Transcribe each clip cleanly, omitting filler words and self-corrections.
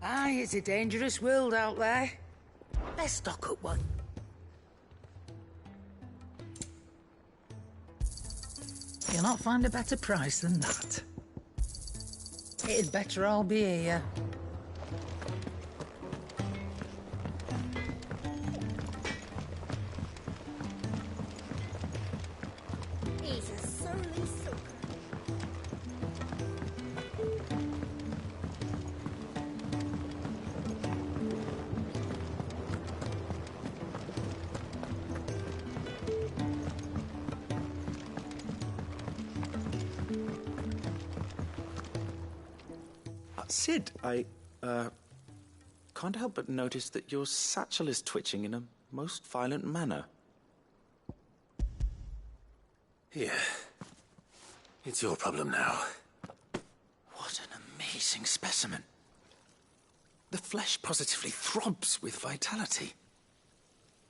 Aye, it's a dangerous world out there. Let's stock up one. You'll not find a better price than that. It'd better all be here. He's a surly sucker. Sid, I can't help but notice that your satchel is twitching in a most violent manner. Here. It's your problem now. What an amazing specimen. The flesh positively throbs with vitality.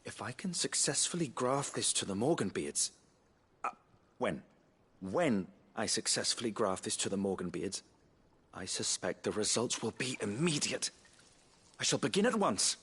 If I can successfully graft this to the Morganbeards... When I successfully graft this to the Morganbeards, I suspect the results will be immediate. I shall begin at once.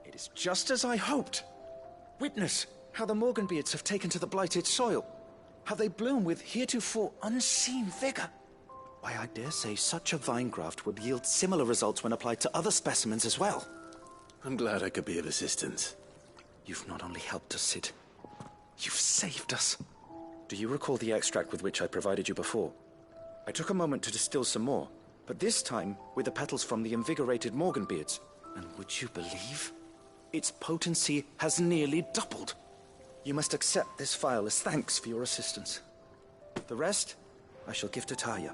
It is just as I hoped. Witness how the Morganbeards have taken to the blighted soil. How they bloom with heretofore unseen vigor. Why, I dare say such a vine graft would yield similar results when applied to other specimens as well. I'm glad I could be of assistance. You've not only helped us, Sid. You've saved us. Do you recall the extract with which I provided you before? I took a moment to distill some more, but this time with the petals from the invigorated Morganbeards. And would you believe? Its potency has nearly doubled. You must accept this phial as thanks for your assistance. The rest, I shall give to Taya.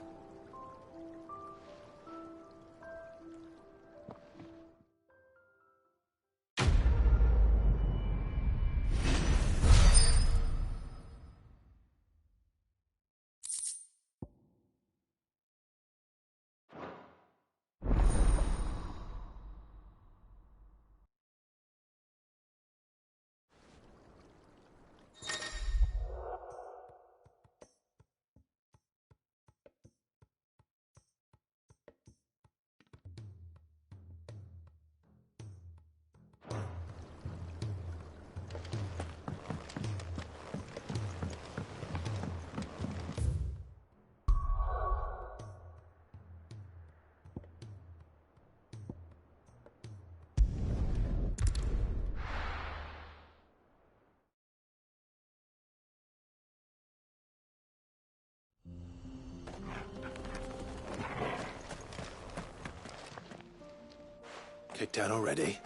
Kicked out already?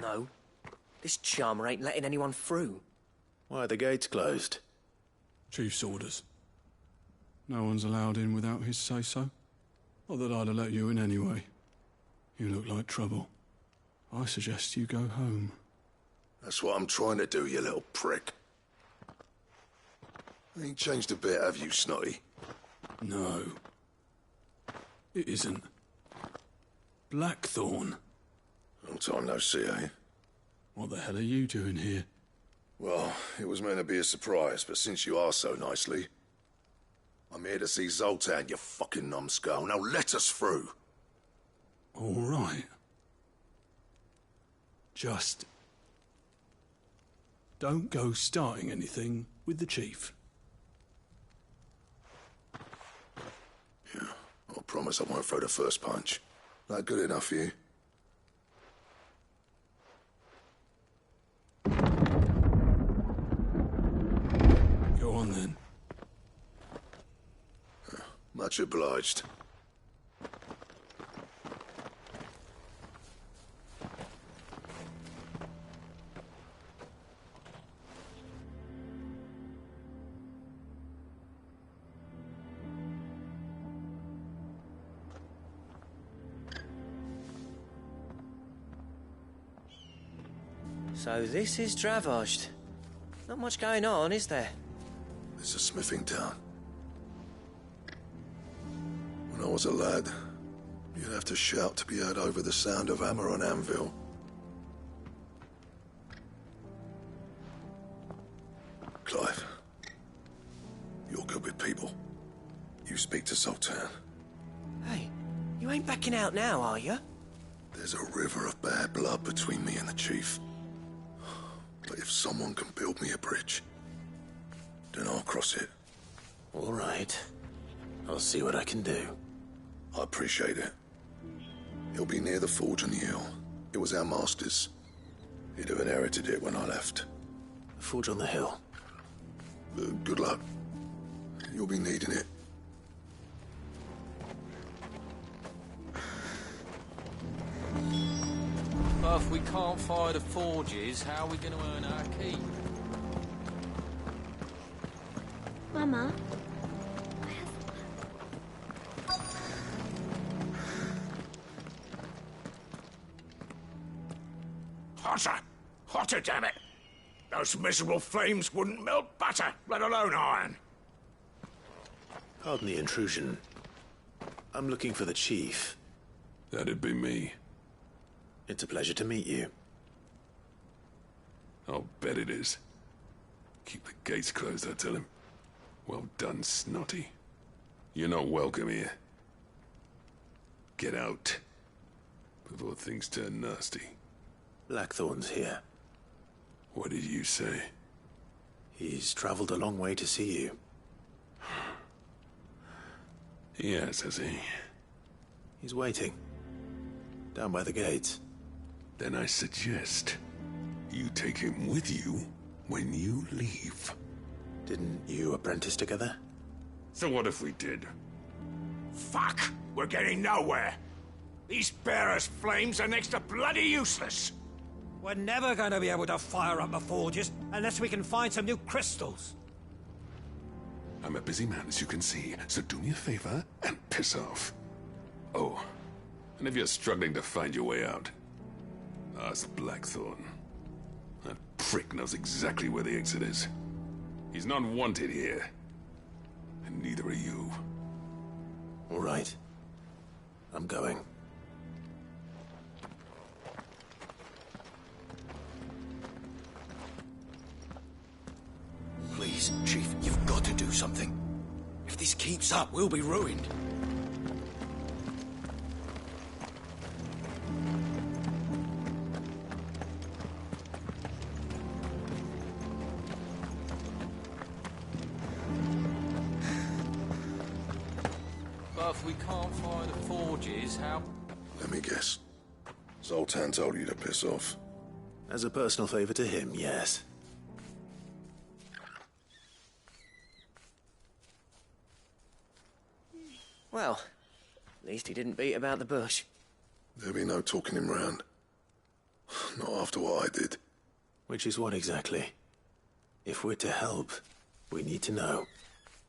No. This charmer ain't letting anyone through. Why are the gates closed? Chief's orders. No one's allowed in without his say-so. Not that I'd have let you in anyway. You look like trouble. I suggest you go home. That's what I'm trying to do, you little prick. Ain't changed a bit, have you, Snotty? No. It isn't. Blackthorn. Long time no see, eh? What the hell are you doing here? Well, it was meant to be a surprise, but since you asked so nicely... I'm here to see Zoltan, you fucking numbskull. Now let us through. All right. Just... don't go starting anything with the chief. Yeah, I promise I won't throw the first punch. That good enough for you? Go on then. Much obliged. So this is Dravaged. Not much going on, is there? It's a smithing town. When I was a lad, you'd have to shout to be heard over the sound of hammer on anvil. Clive, you're good with people. You speak to Sultan. Hey, you ain't backing out now, are you? There's a river of bad blood between me and the chief. But if someone can build me a bridge, then I'll cross it. All right. I'll see what I can do. I appreciate it. It'll be near the forge on the hill. It was our master's. He'd have inherited it when I left. The forge on the hill. Good luck. You'll be needing it. But if we can't fire the forges, how are we going to earn our keep? Mama. Hotter! Hotter, damn it! Those miserable flames wouldn't melt butter, let alone iron. Pardon the intrusion. I'm looking for the chief. That'd be me. It's a pleasure to meet you. I'll bet it is. Keep the gates closed, I tell him. Well done, Snotty. You're not welcome here. Get out. Before things turn nasty. Blackthorn's here. What did you say? He's traveled a long way to see you. Yes, has he? He's waiting. Down by the gates. Then I suggest you take him with you when you leave. Didn't you apprentice together? So what if we did? Fuck! We're getting nowhere. These bearers' flames are next to bloody useless. We're never going to be able to fire up the forges unless we can find some new crystals. I'm a busy man, as you can see, so do me a favor and piss off. Oh, and if you're struggling to find your way out, ask Blackthorn. That prick knows exactly where the exit is. He's not wanted here. And neither are you. All right. I'm going. Please, Chief, you've got to do something. If this keeps up, we'll be ruined. But if we can't fire the forges, how... Let me guess. Zoltan told you to piss off. As a personal favor to him, yes. Well, at least he didn't beat about the bush. There'll be no talking him round. Not after what I did. Which is what exactly? If we're to help, we need to know.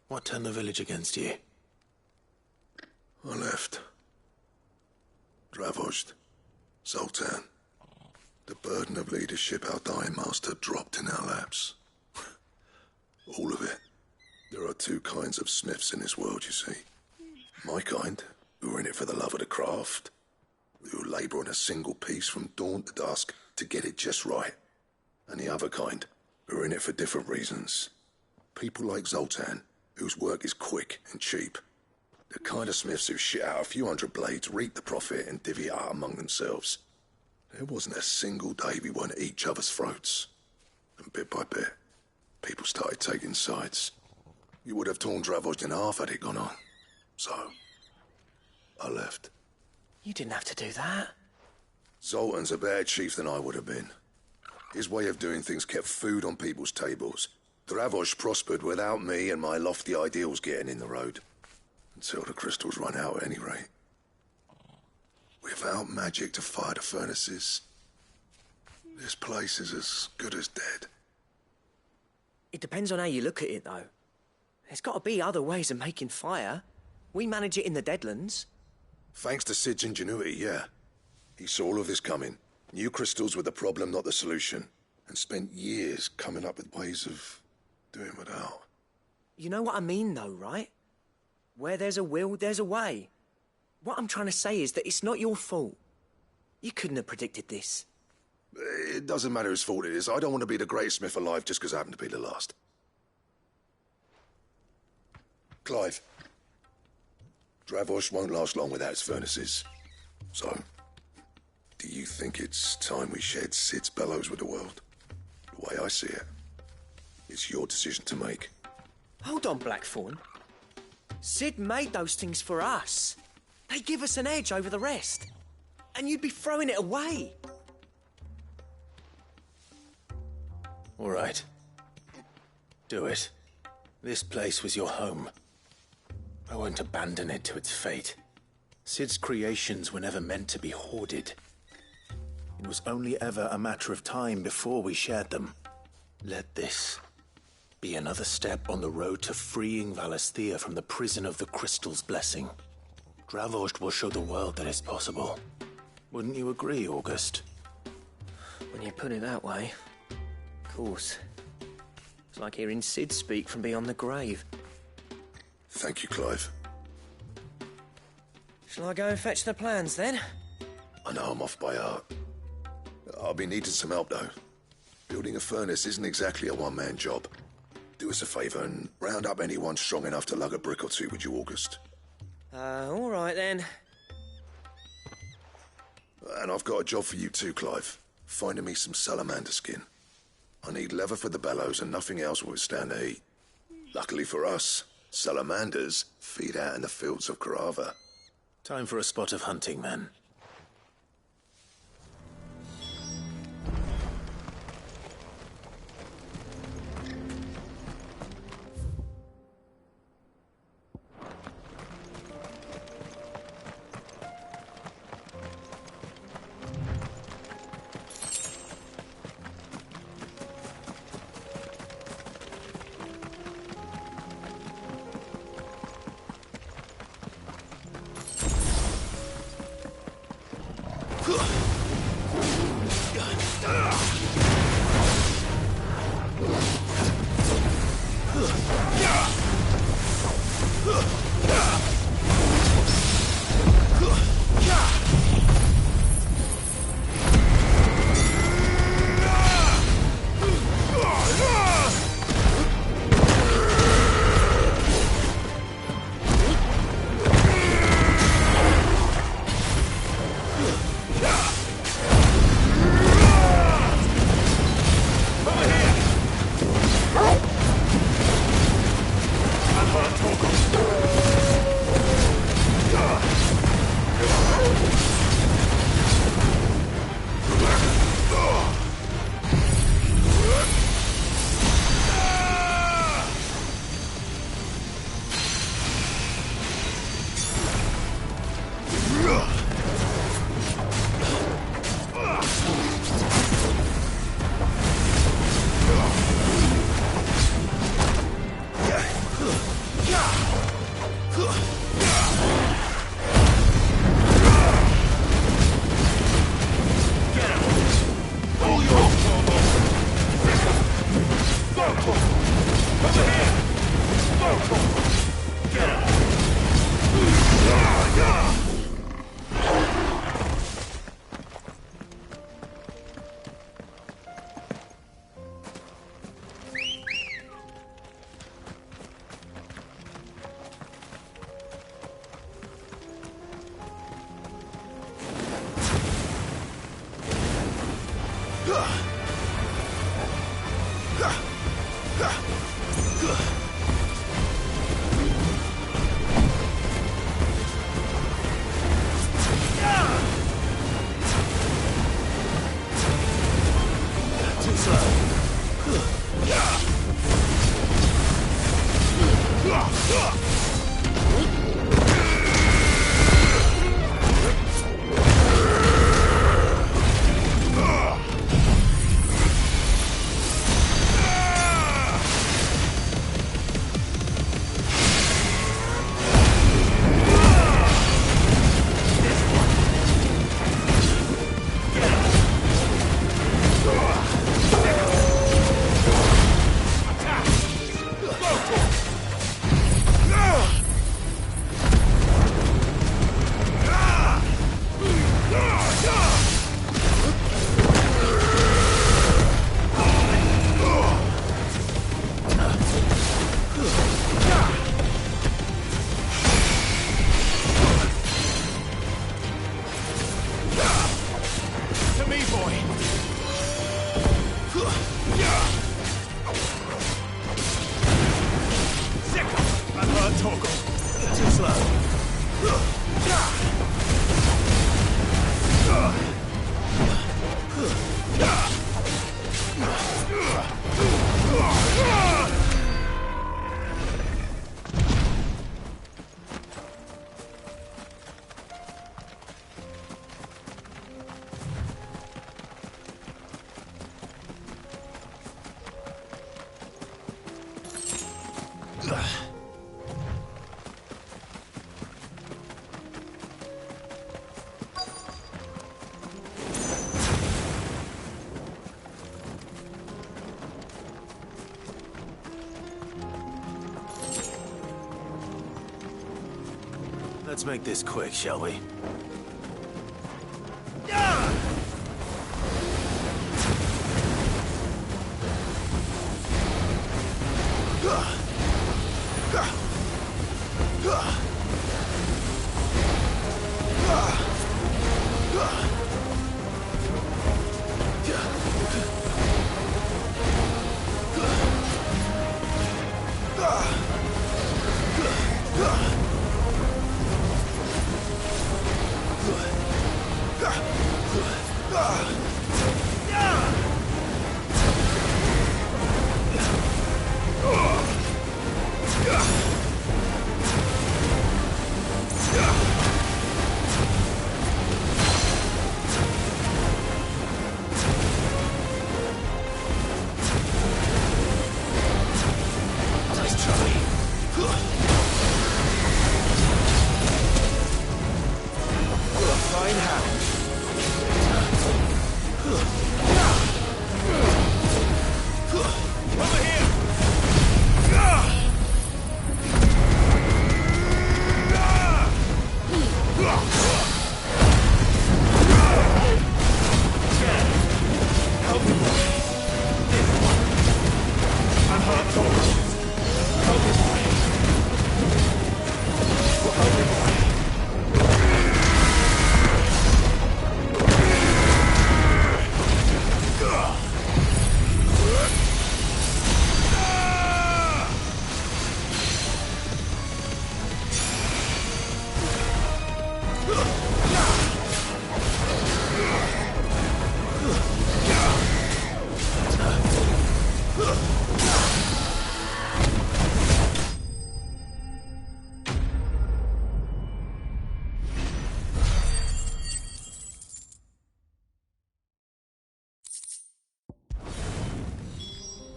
What turned the village against you? I left. Dravozd. Zoltan. The burden of leadership our dying master dropped in our laps. All of it. There are two kinds of smiths in this world, you see. My kind, who are in it for the love of the craft, who labour on a single piece from dawn to dusk to get it just right. And the other kind, who are in it for different reasons. People like Zoltan, whose work is quick and cheap. The kind of smiths who shit out a few hundred blades, reap the profit, and divvy it out among themselves. There wasn't a single day we weren't at each other's throats. And bit by bit, people started taking sides. You would have torn Dravozd in half had it gone on. So, I left. You didn't have to do that. Zoltan's a better chief than I would have been. His way of doing things kept food on people's tables. Dravozd prospered without me and my lofty ideals getting in the road. Until the crystals run out at any rate. Without magic to fire the furnaces, this place is as good as dead. It depends on how you look at it, though. There's got to be other ways of making fire. We manage it in the Deadlands. Thanks to Sid's ingenuity, yeah. He saw all of this coming. Knew crystals were the problem, not the solution. And spent years coming up with ways of doing without. You know what I mean, though, right? Where there's a will, there's a way. What I'm trying to say is that it's not your fault. You couldn't have predicted this. It doesn't matter whose fault it is. I don't want to be the greatest smith alive just because I happen to be the last. Clive. Dravosh won't last long without its furnaces. So, do you think it's time we shared Sid's bellows with the world? The way I see it, it's your decision to make. Hold on, Blackthorn. Sid made those things for us. They give us an edge over the rest. And you'd be throwing it away. All right. Do it. This place was your home. I won't abandon it to its fate. Sid's creations were never meant to be hoarded. It was only ever a matter of time before we shared them. Let this be another step on the road to freeing Valisthea from the prison of the Crystal's blessing. Dravost will show the world that it's possible. Wouldn't you agree, August? When you put it that way, of course. It's like hearing Sid speak from beyond the grave. Thank you, Clive. Shall I go and fetch the plans, then? I know I'm off by heart. I'll be needing some help, though. Building a furnace isn't exactly a one-man job. Do us a favour and round up anyone strong enough to lug a brick or two, would you, August? All right, then. And I've got a job for you too, Clive. Finding me some salamander skin. I need leather for the bellows and nothing else will withstand the heat. Luckily for us, salamanders feed out in the fields of Carava. Time for a spot of hunting, men. Let's make this quick, shall we?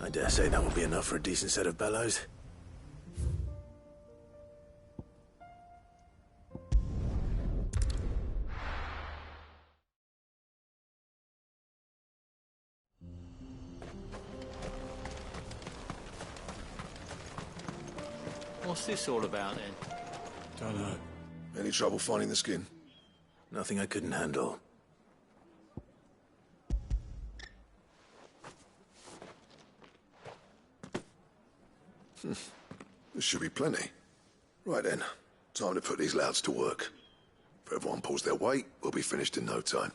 I dare say that will be enough for a decent set of bellows. What's this all about, then? Don't know. Any trouble finding the skin? Nothing I couldn't handle. This should be plenty. Right then, time to put these louds to work. If everyone pulls their weight, we'll be finished in no time.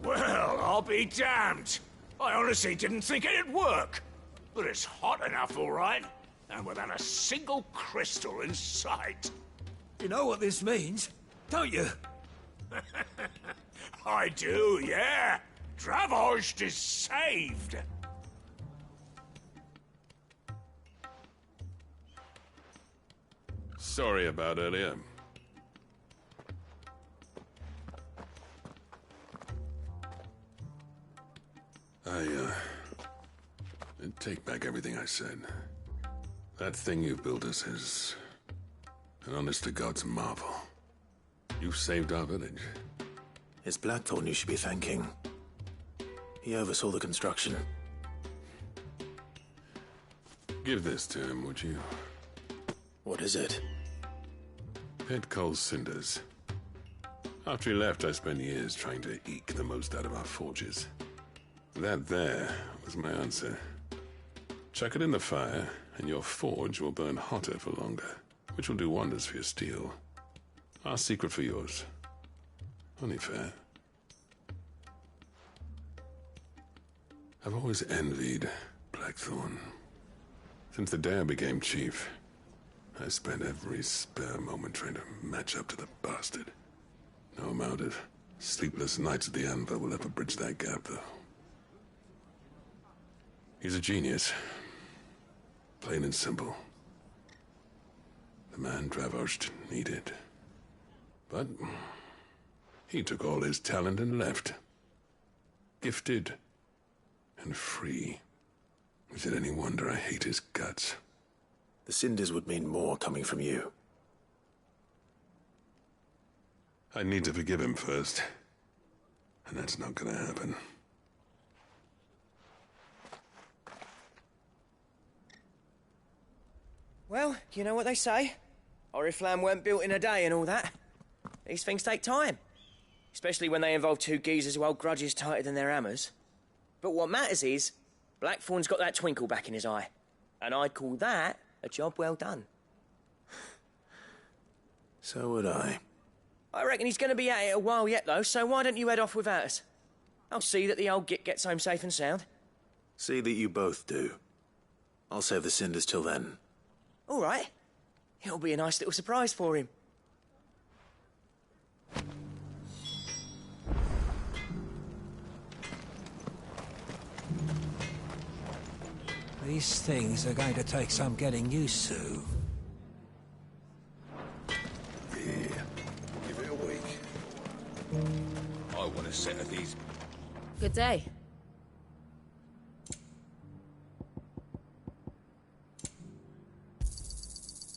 Well, I'll be damned. I honestly didn't think it'd work. But it's hot enough, all right. And without a single crystal in sight. You know what this means, don't you? I do, yeah. Dravost is saved. Sorry about earlier. I take back everything I said. That thing you built us is an honest-to-God's marvel. You saved our village. It's Blackthorn you should be thanking. He oversaw the construction. Give this to him, would you? What is it? Pet Cole's cinders. After he left, I spent years trying to eke the most out of our forges. That there was my answer. Chuck it in the fire, and your forge will burn hotter for longer, which will do wonders for your steel. Our secret for yours. Only fair. I've always envied Blackthorn. Since the day I became chief, I spent every spare moment trying to match up to the bastard. No amount of sleepless nights at the Anvil will ever bridge that gap, though. He's a genius. Plain and simple. The man Dravost needed. But he took all his talent and left. Gifted and free. Is it any wonder I hate his guts? The cinders would mean more coming from you. I need to forgive him first. And that's not gonna happen. Well, you know what they say. Oriflamme weren't built in a day and all that. These things take time. Especially when they involve two geezers who hold grudges tighter than their hammers. But what matters is, Blackthorn's got that twinkle back in his eye. And I'd call that a job well done. So would I. I reckon he's going to be at it a while yet, though, so why don't you head off without us? I'll see that the old git gets home safe and sound. See that you both do. I'll save the cinders till then. All right. It'll be a nice little surprise for him. These things are going to take some getting used to. Yeah, give it a week. I want a set of these. Good day.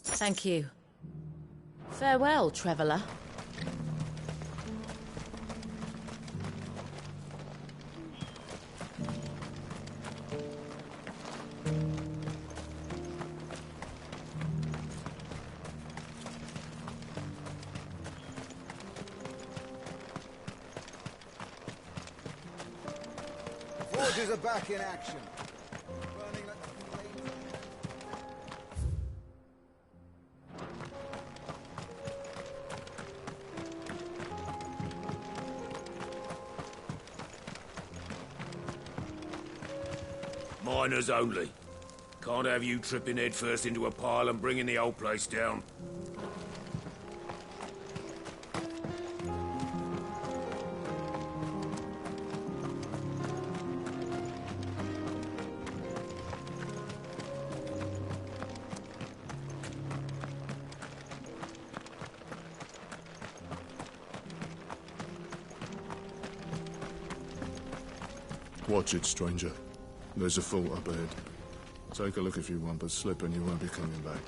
Thank you. Farewell, traveller. Forges are back in action. Burning like the flames. Miners only. Can't have you tripping headfirst into a pile and bringing the old place down. Watch it, stranger. There's a fault up ahead. Take a look if you want, but slip and you won't be coming back.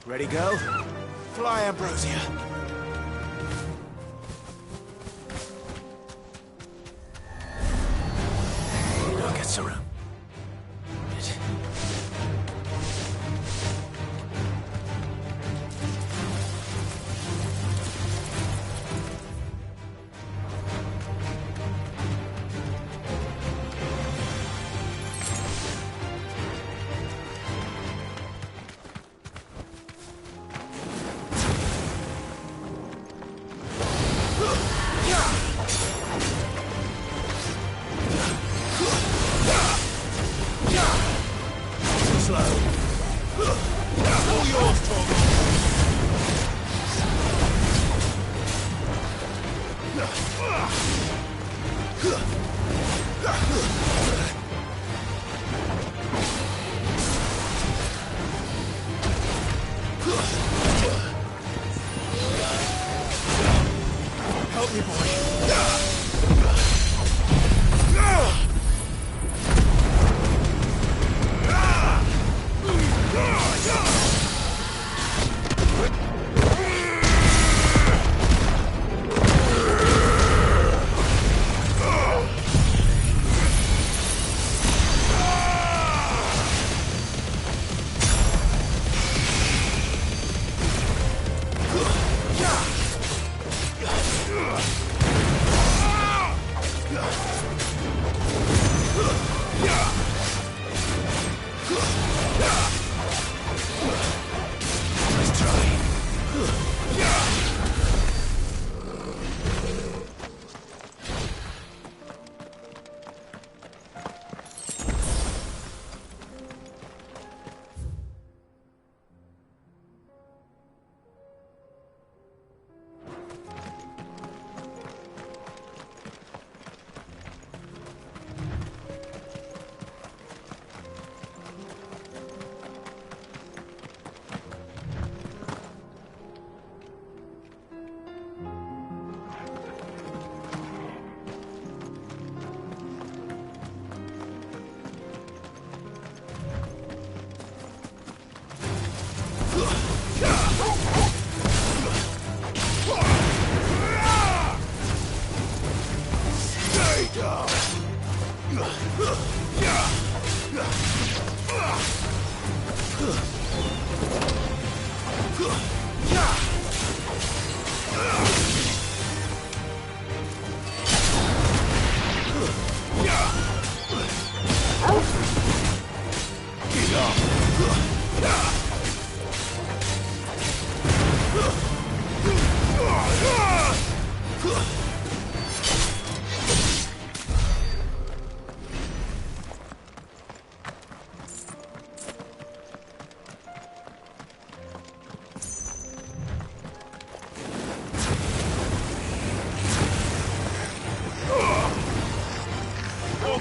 Ready, go? Fly, Ambrosia. Now get around. Help me, boy.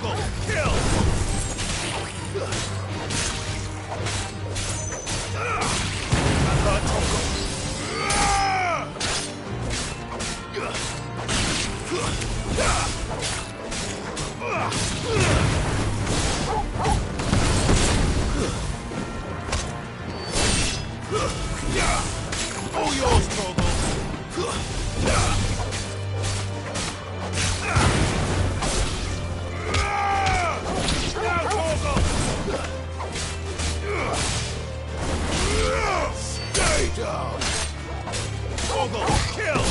Torgal, kill! All yours, Torgal! Now, Torgal! Stay down! Torgal, kill!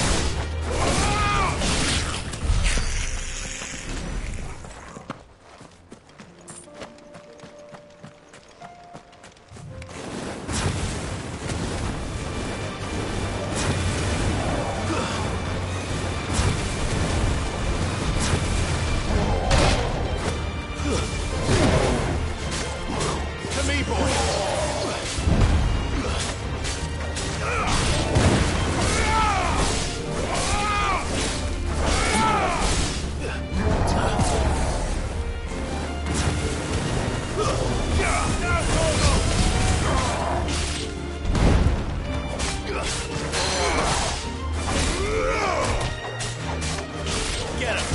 To me, boy! Get him!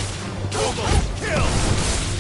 Well done. Kill!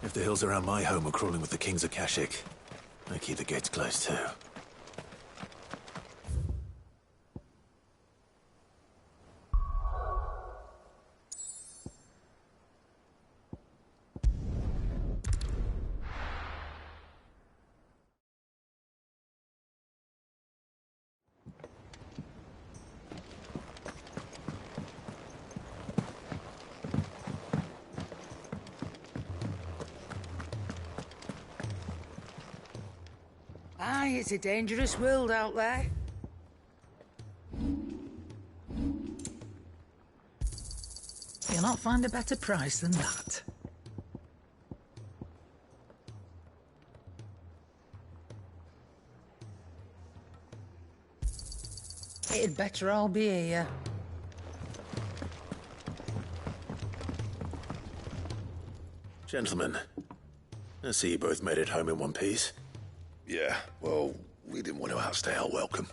If the hills around my home are crawling with the King's Akashic, I keep the gates closed too. Aye, it's a dangerous world out there. You'll not find a better price than that. It'd better all be here. Gentlemen, I see you both made it home in one piece. Yeah, well, we didn't want to outstay our welcome.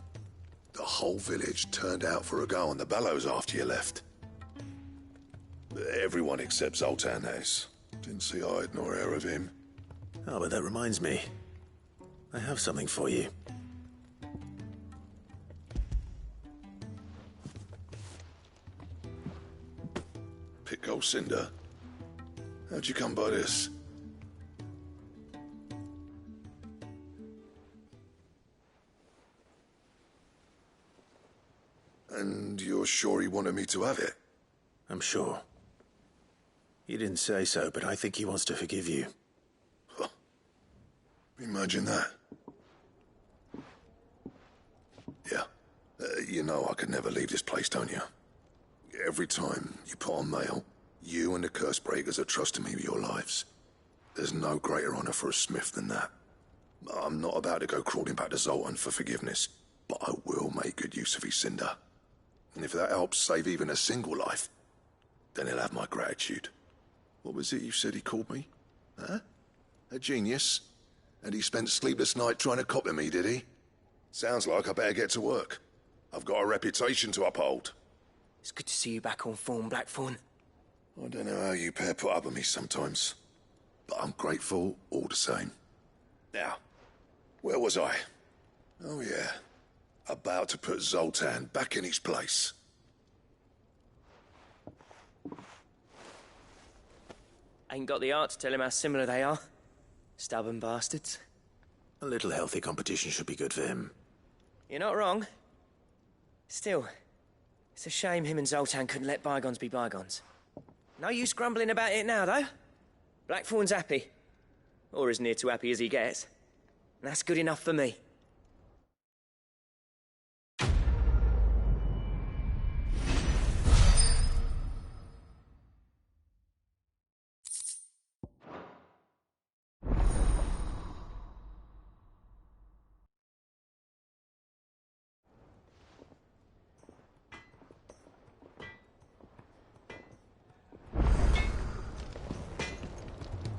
The whole village turned out for a go on the bellows after you left. Everyone except Zoltan has. Didn't see hide nor hair of him. Oh, but that reminds me. I have something for you. Thick old cinder. How'd you come by this? And you're sure he wanted me to have it? I'm sure. He didn't say so, but I think he wants to forgive you. Huh. Imagine that. Yeah. You know I could never leave this place, don't you? Every time you put on mail, you and the curse breakers are trusting me with your lives. There's no greater honor for a smith than that. I'm not about to go crawling back to Zoltan for forgiveness, but I will make good use of his cinder. And if that helps save even a single life, then he'll have my gratitude. What was it you said he called me? Huh? A genius? And he spent sleepless night trying to copy me, did he? Sounds like I better get to work. I've got a reputation to uphold. It's good to see you back on form, Blackthorn. I don't know how you pair put up with me sometimes, but I'm grateful all the same. Now, where was I? Oh yeah, about to put Zoltan back in his place. Ain't got the art to tell him how similar they are. Stubborn bastards. A little healthy competition should be good for him. You're not wrong. Still, it's a shame him and Zoltan couldn't let bygones be bygones. No use grumbling about it now, though. Blackthorn's happy. Or as near to happy as he gets. And that's good enough for me.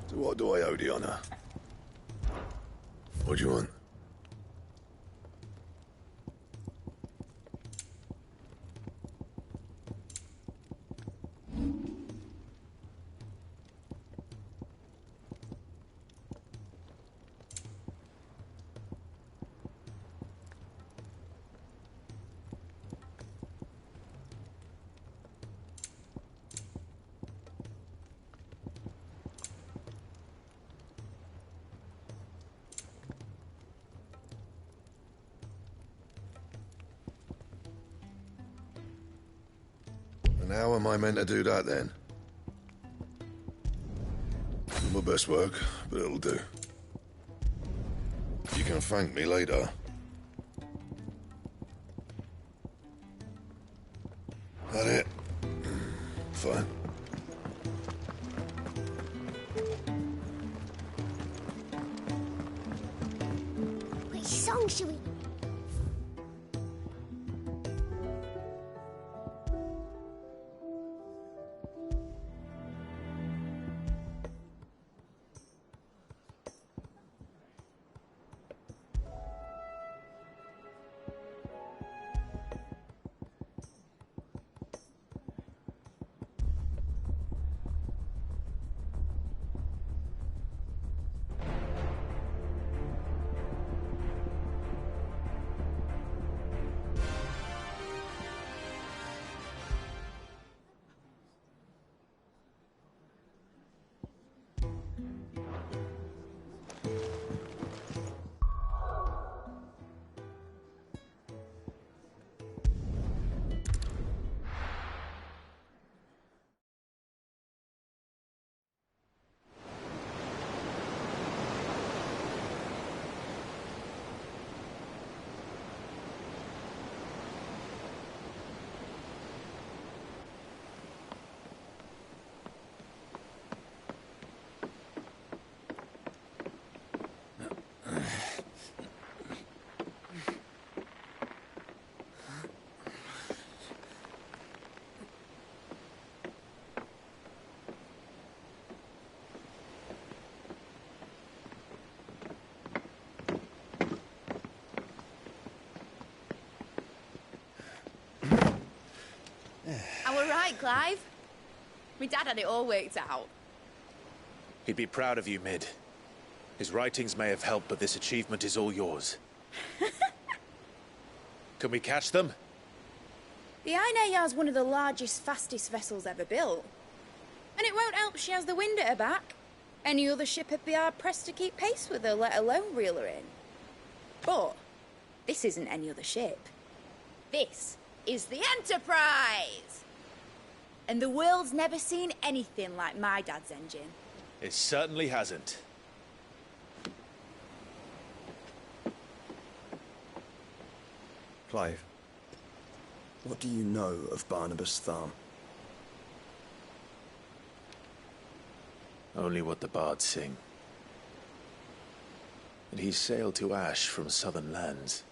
So what do I owe the honor? What do you want? And how am I meant to do that then? Not my best work, but it'll do. You can thank me later. That it? Fine. Which song should we... I were right, Clive. My dad had it all worked out. He'd be proud of you, Mid. His writings may have helped, but this achievement is all yours. Can we catch them? The Iron Yard's one of the largest, fastest vessels ever built. And it won't help she has the wind at her back. Any other ship would be hard-pressed to keep pace with her, let alone reel her in. But this isn't any other ship. This is the Enterprise! And the world's never seen anything like my dad's engine. It certainly hasn't. Clive, what do you know of Barnabas Tharm? Only what the bards sing. That he sailed to Ash from southern lands.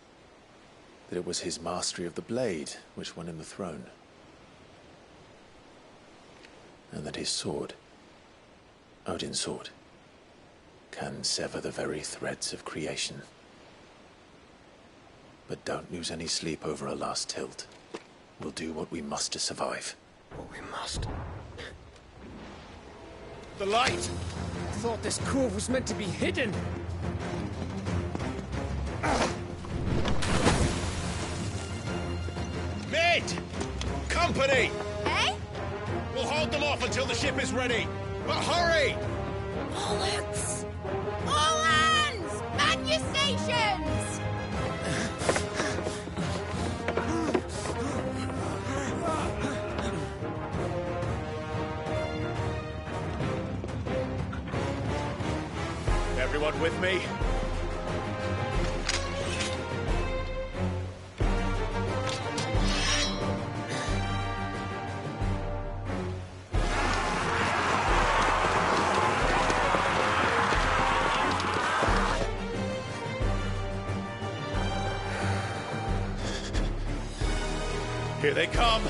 That it was his mastery of the blade which won him the throne. And that his sword, Odin's sword, can sever the very threads of creation. But don't lose any sleep over a last tilt. We'll do what we must to survive. What we must? The light! I thought this cove was meant to be hidden. Mid! Company! Eh? We'll hold them off until the ship is ready. But hurry! Bollocks! All hands! Man your stations! Everyone with me? Here they come!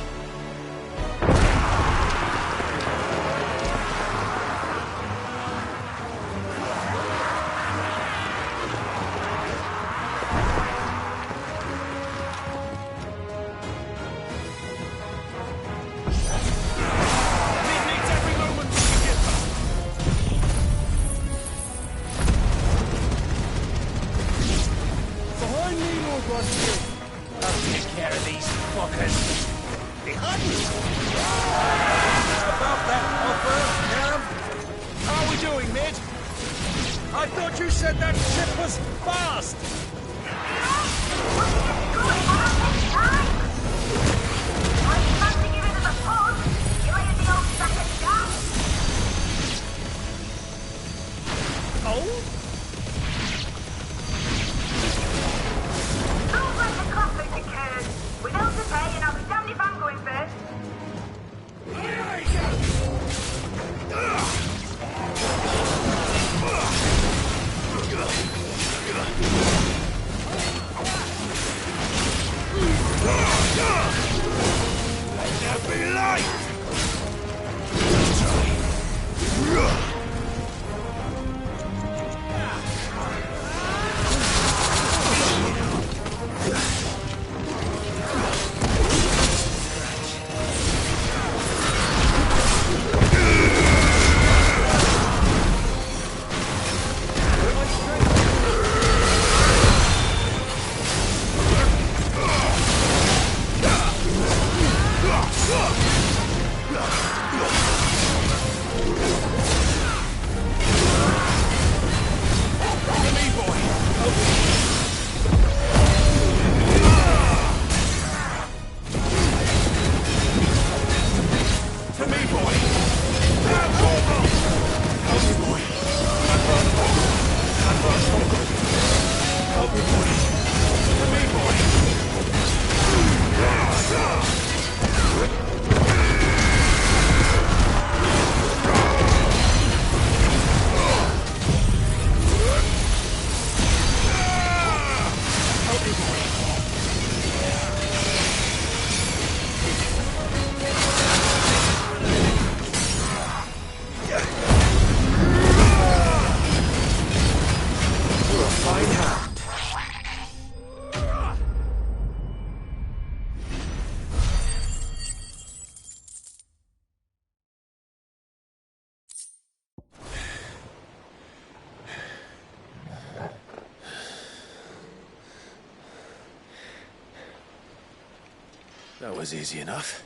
That was easy enough.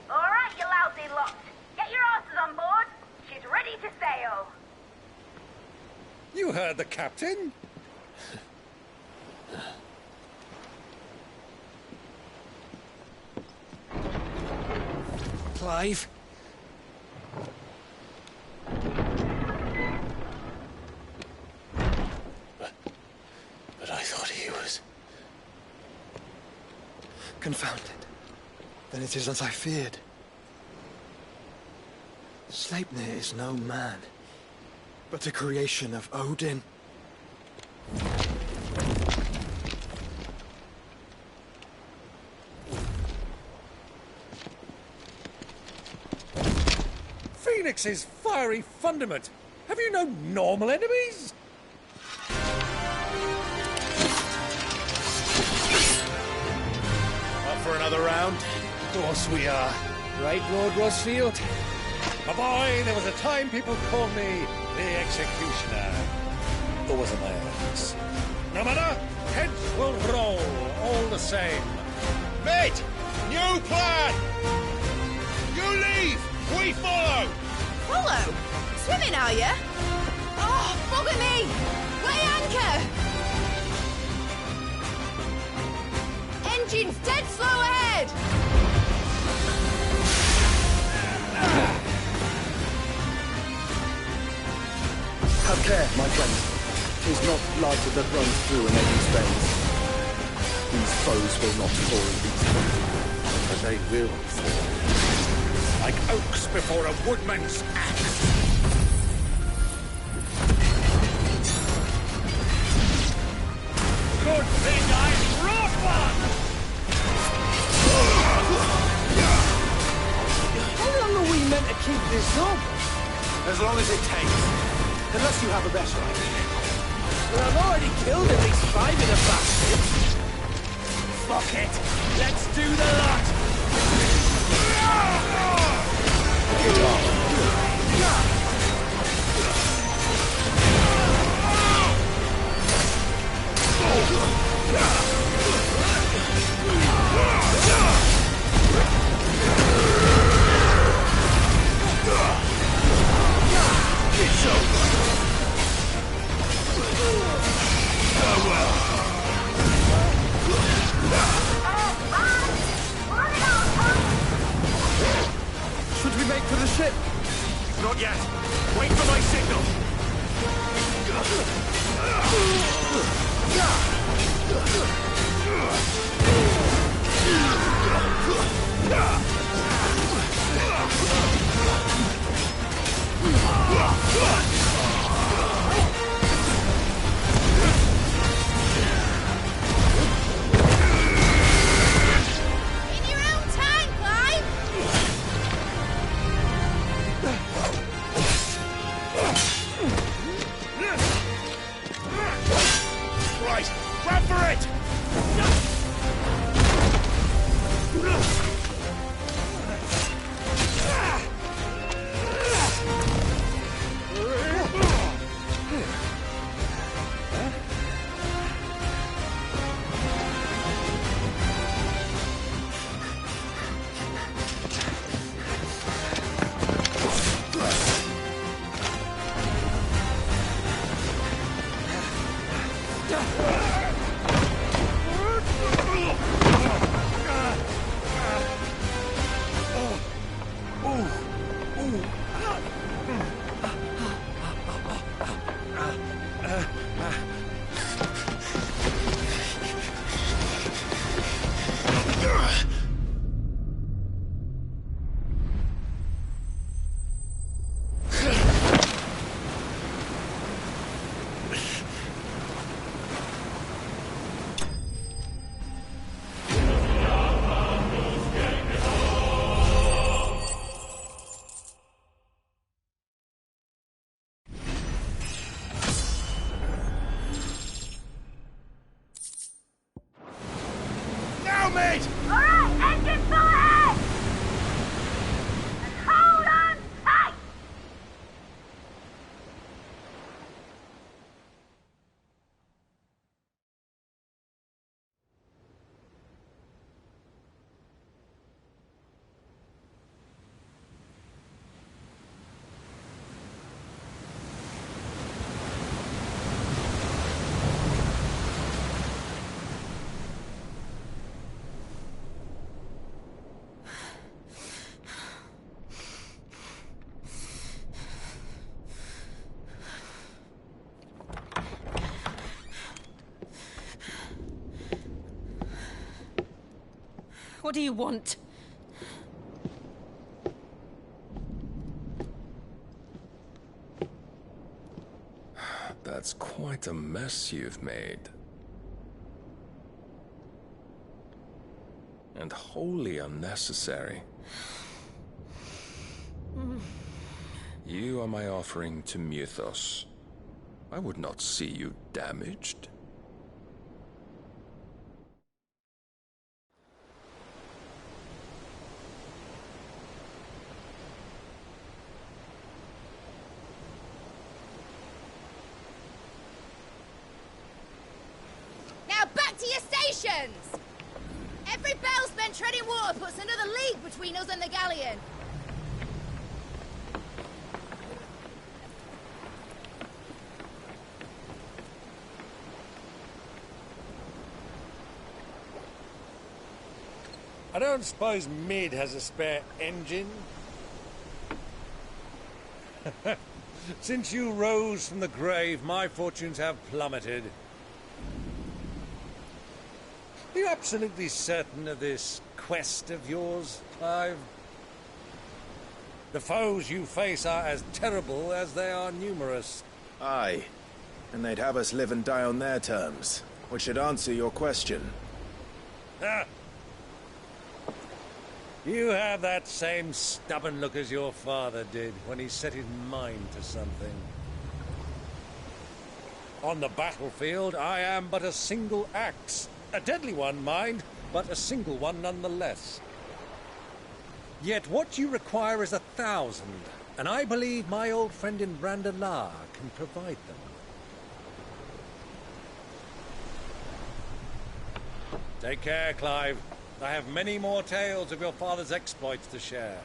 All right, you lousy lot. Get sail. You heard the captain. Clive? But I thought he was... Confounded. Then it is as I feared. Sleipnir is no man, but a creation of Odin. Phoenix's fiery fundament. Have you no normal enemies? Up for another round? Of course we are. Right, Lord Rosfield? My boy, there was a time people called me the Executioner. Or was it my ex? No matter, heads will roll, all the same. Mate! New plan! You leave! We follow! Follow? Swimming, are you? Oh, bugger me! Weigh anchor! Engine's dead slow ahead! Have care, my friend. 'Tis not blood that runs through an enemy's veins. These foes will not fall easily. But they will fall. Like oaks before a woodman's axe. Good thing I brought one! How long are we meant to keep this up? As long as it takes. Unless you have a better idea. Well, I've already killed at least 5 of the bastards. Fuck it! Let's do the lot! Get on. Should we make for the ship? Not yet. Wait for my signal. In your own time, Clive! Right, run for it! Now, mate! All right, engine full ahead! And hold on tight! What do you want? That's quite a mess you've made. And wholly unnecessary. You are my offering to Mythos. I would not see you damaged. Now back to your stations! Every bell spent treading water puts another league between us and the galleon. I don't suppose Mid has a spare engine? Since you rose from the grave, my fortunes have plummeted. Are you absolutely certain of this quest of yours, Clive? The foes you face are as terrible as they are numerous. Aye. And they'd have us live and die on their terms, which should answer your question. Ah! You have that same stubborn look as your father did when he set his mind to something. On the battlefield, I am but a single axe. A deadly one, mind, but a single one nonetheless. Yet what you require is 1,000, and I believe my old friend in Brandalar can provide them. Take care, Clive. I have many more tales of your father's exploits to share.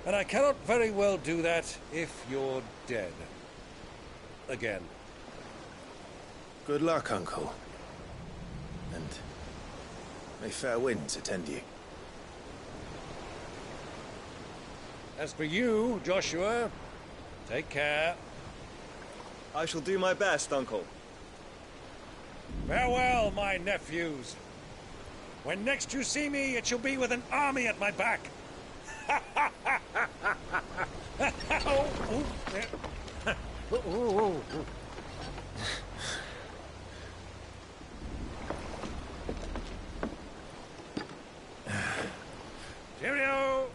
And I cannot very well do that if you're dead. Again. Good luck, Uncle. And may fair winds attend you. As for you, Joshua, take care. I shall do my best, Uncle. Farewell, my nephews. When next you see me, it shall be with an army at my back. Cheerio!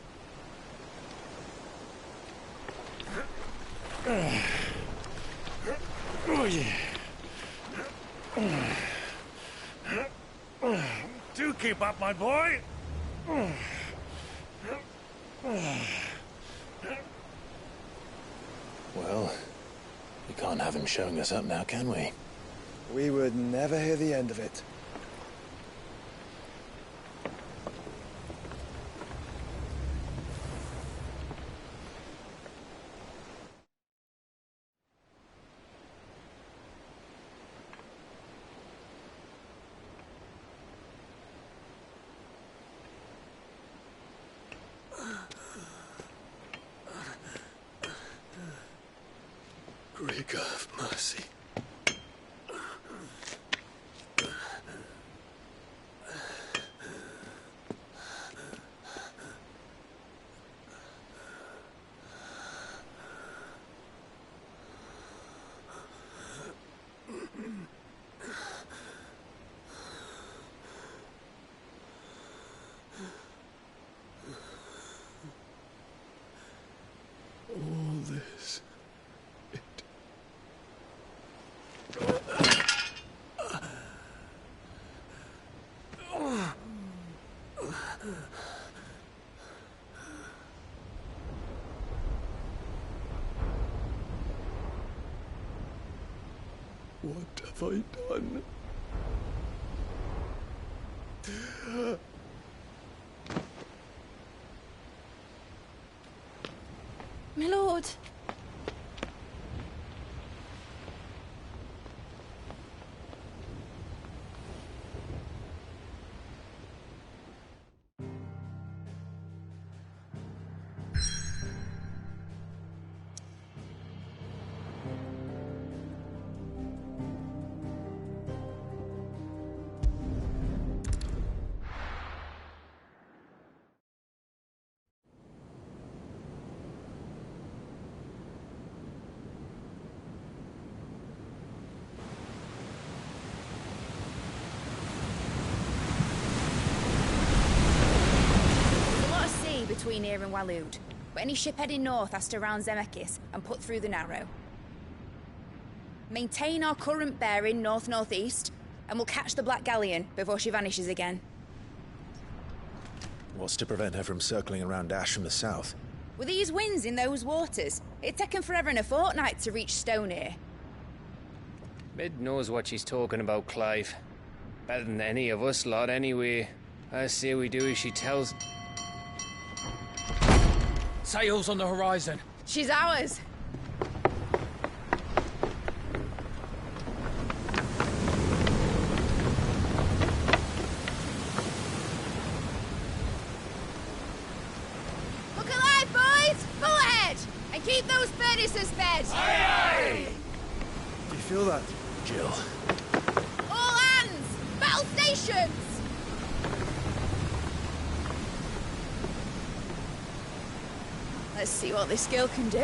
Oh, yeah. Do keep up, my boy. Well, we can't have him showing us up now, can we? We would never hear the end of it. Rigor of mercy. All this. What have I done? My lord. here in Waloed, but any ship heading north has to round Zemeckis and put through the Narrow. Maintain our current bearing north-northeast, and we'll catch the Black Galleon before she vanishes again. What's to prevent her from circling around Ash from the south? With these winds in those waters, it'd taken forever and a fortnight to reach Stonehere. Mid knows what she's talking about, Clive. Better than any of us lot, anyway. I say we do as she tells. Sails on the horizon. She's ours. Look alive, boys! Full ahead! And keep those furnaces fed! Aye, aye! Do you feel that, Jill? All hands! Battle stations! Let's see what this girl can do.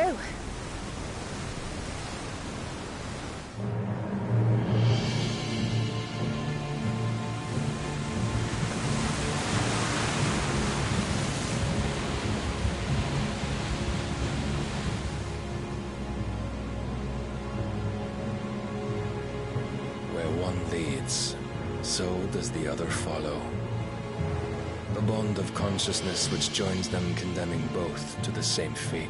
Where one leads, so does the other follow. The bond of consciousness which joins them condemning both to the same fate.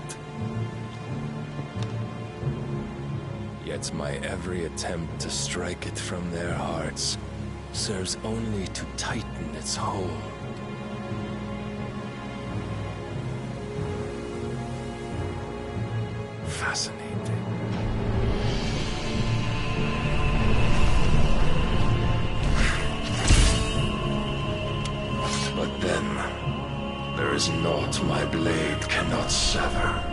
Yet my every attempt to strike it from their hearts serves only to tighten its hold. Fascinating. But then, there is naught my blade cannot sever.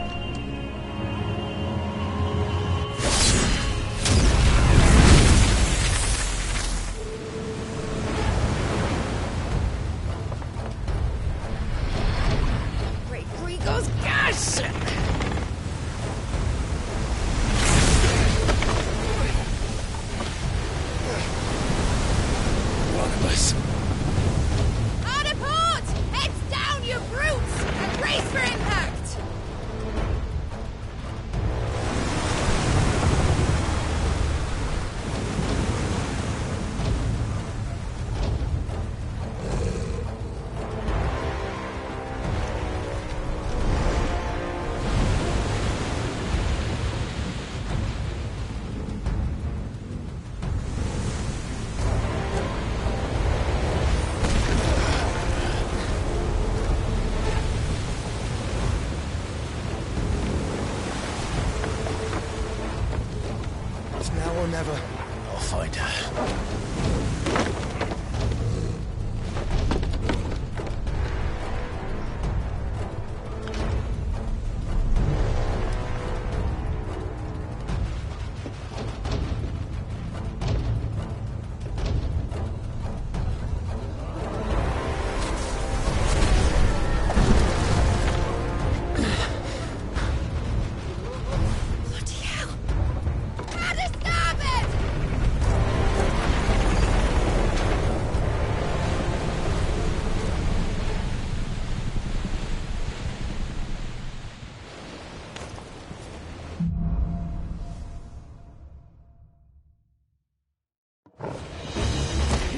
Great Grigor's gosh! One of us. Hard a port! Heads down, you brutes! And brace for impact! It's now or never. I'll find her. Bloody hell! Hard a starboard!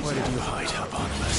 Where did you hide, Barnabas?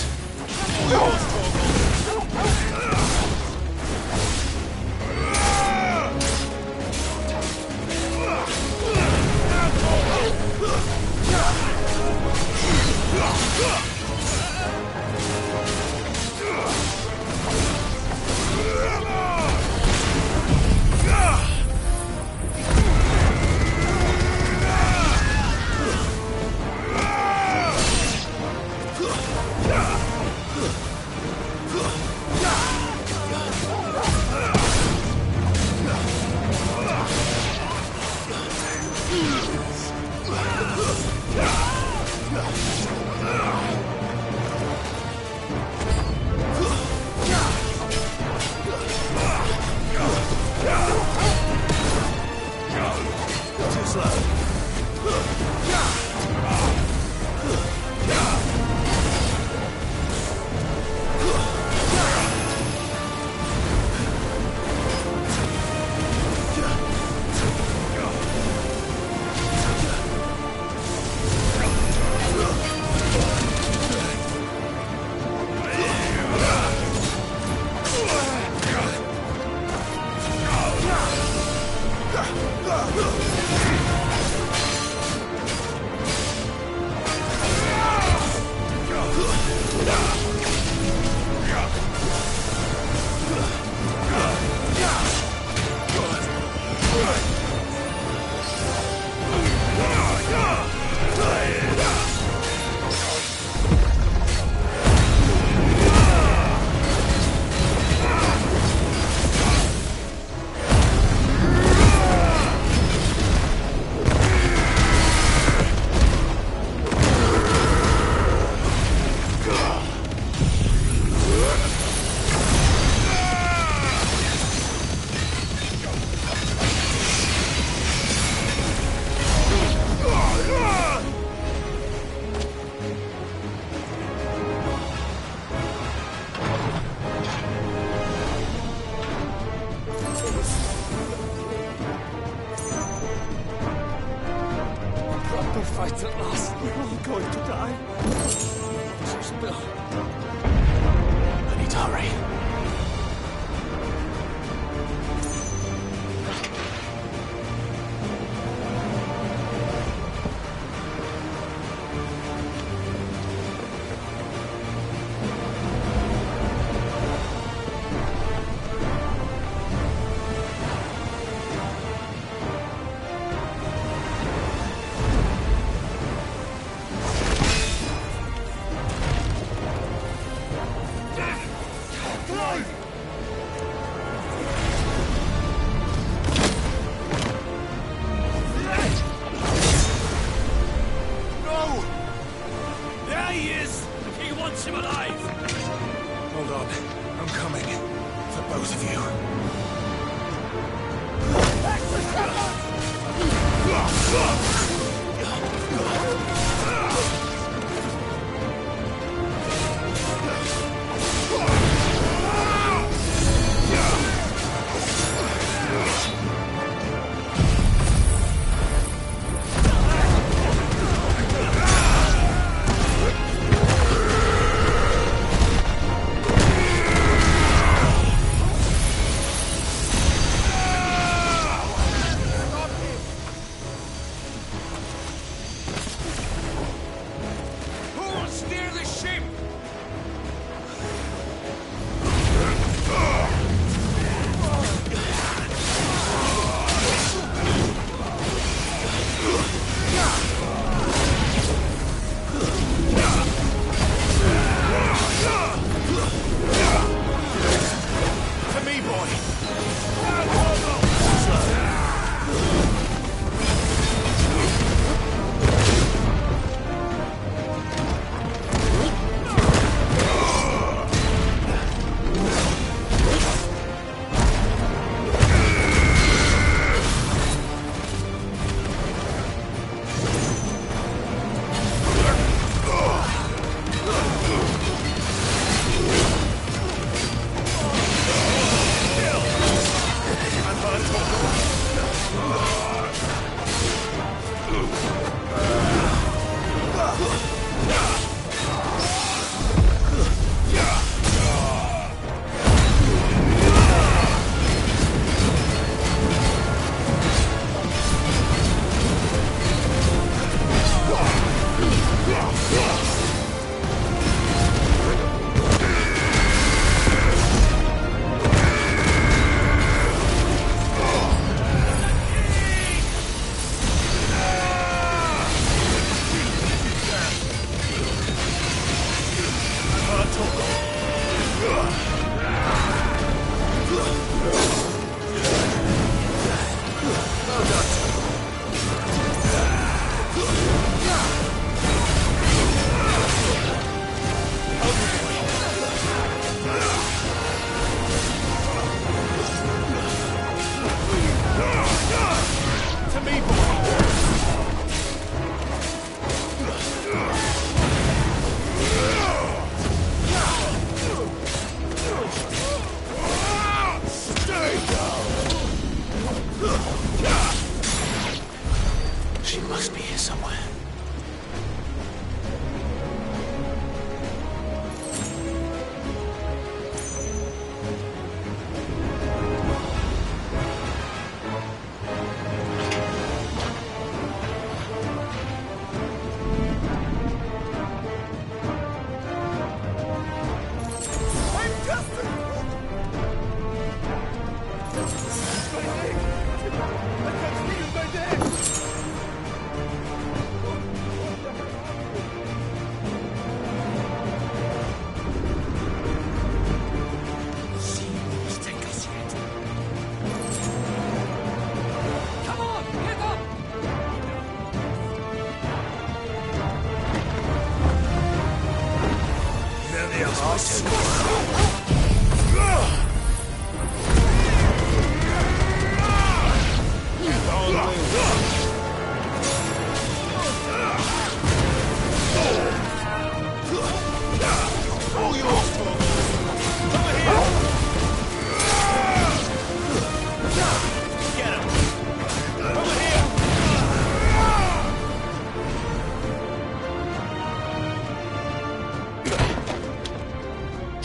going to die. This is Bill. I need to hurry.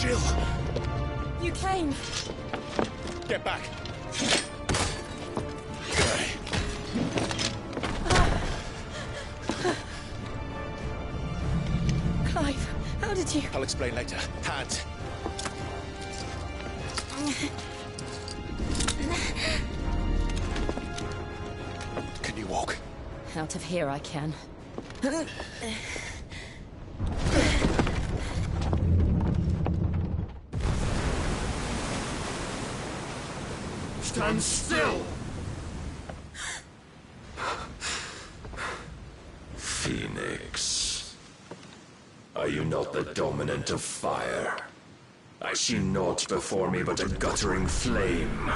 Jill! You came. Get back! Clive, how did you... I'll explain later. Hands. Can you walk? Out of here I can. Stand still! Phoenix. Are you not the dominant of fire? I see naught before me but a guttering flame.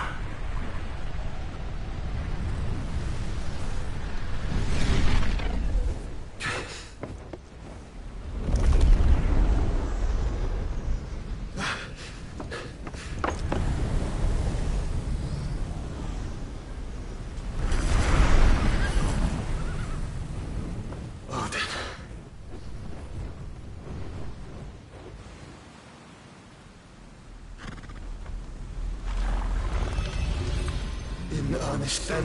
In earnest, then.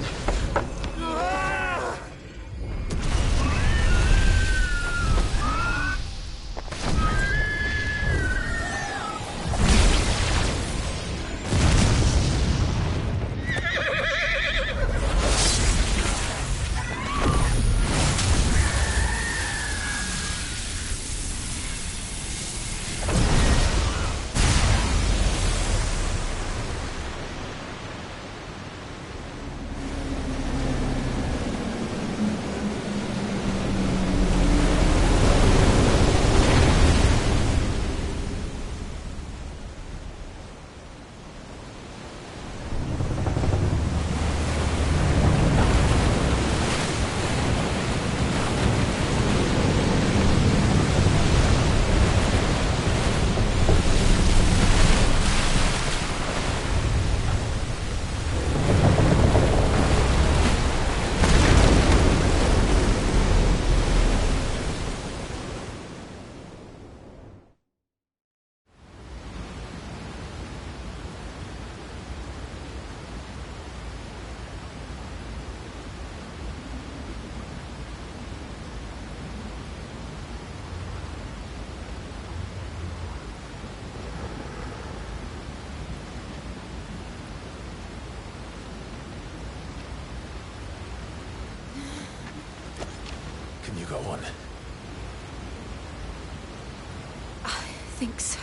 Can you go on? I think so.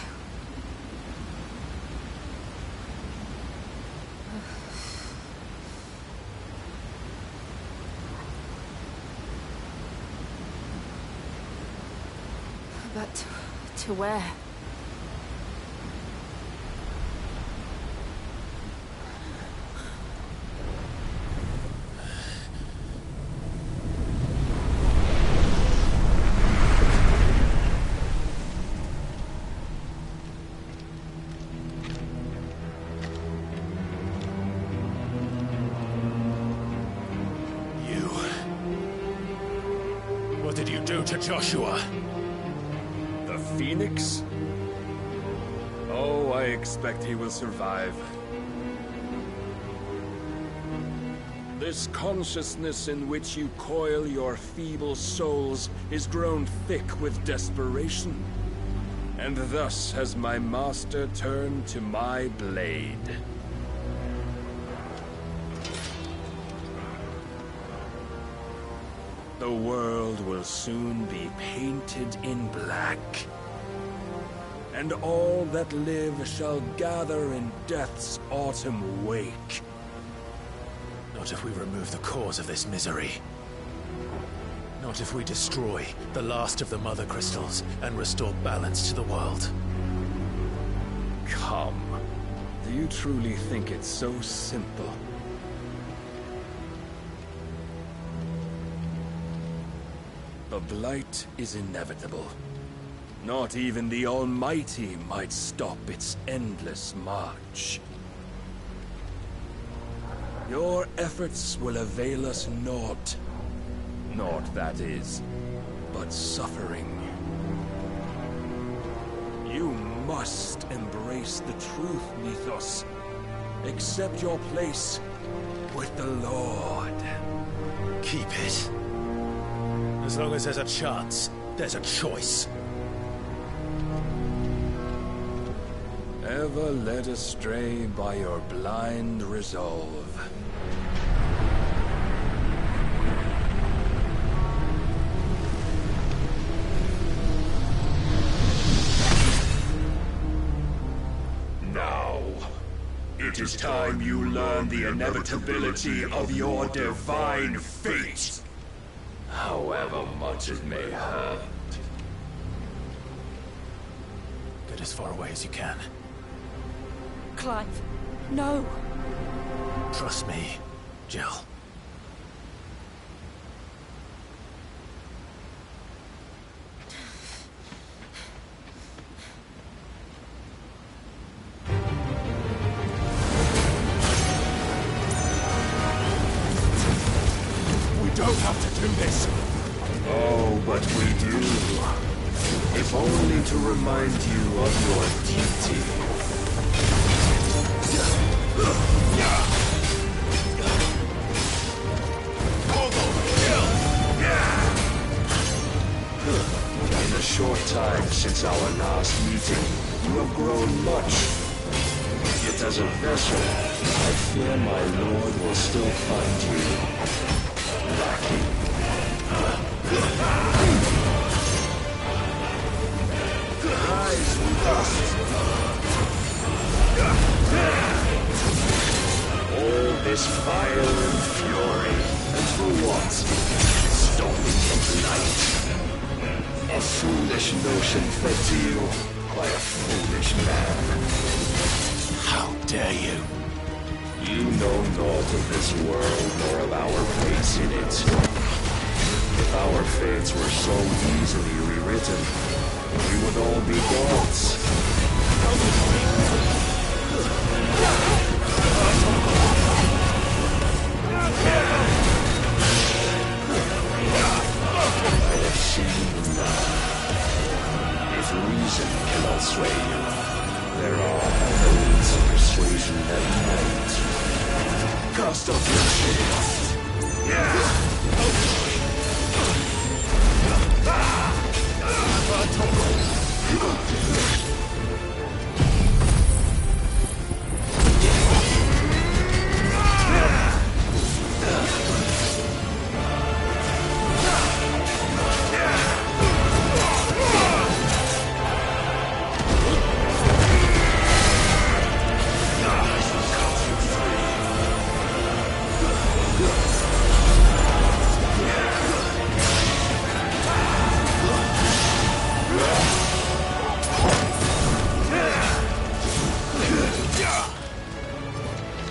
But to where? What did you do to Joshua? The Phoenix? Oh, I expect he will survive. This consciousness in which you coil your feeble souls is grown thick with desperation. And thus has my master turned to my blade. The world will soon be painted in black. And all that live shall gather in death's autumn wake. Not if we remove the cause of this misery. Not if we destroy the last of the Mother Crystals and restore balance to the world. Come. Do you truly think it's so simple? The Blight is inevitable. Not even the Almighty might stop its endless march. Your efforts will avail us naught. Naught, that is, but suffering. You must embrace the truth, Mythos. Accept your place with the Lord. Keep it. As long as there's a chance, there's a choice. Ever led astray by your blind resolve. Now, it is time you learn the inevitability of your divine fate. However much it may hurt. Get as far away as you can. Clive, no. Trust me, Jill. We don't have to do this. Oh, but we do. If only to remind you of your duty. In the short time since our last meeting, you have grown much. Yet as a vessel, I fear my lord will still find you lacking. Rise with us. All this fire and fury, and for what? Stopping the light. A foolish notion fed to you by a foolish man. How dare you? You know naught of this world nor of our fates in it. If our fates were so easily rewritten, we would all be gods. I have seen enough. If reason cannot sway you, there are other means of persuasion that might. Cast off your shield.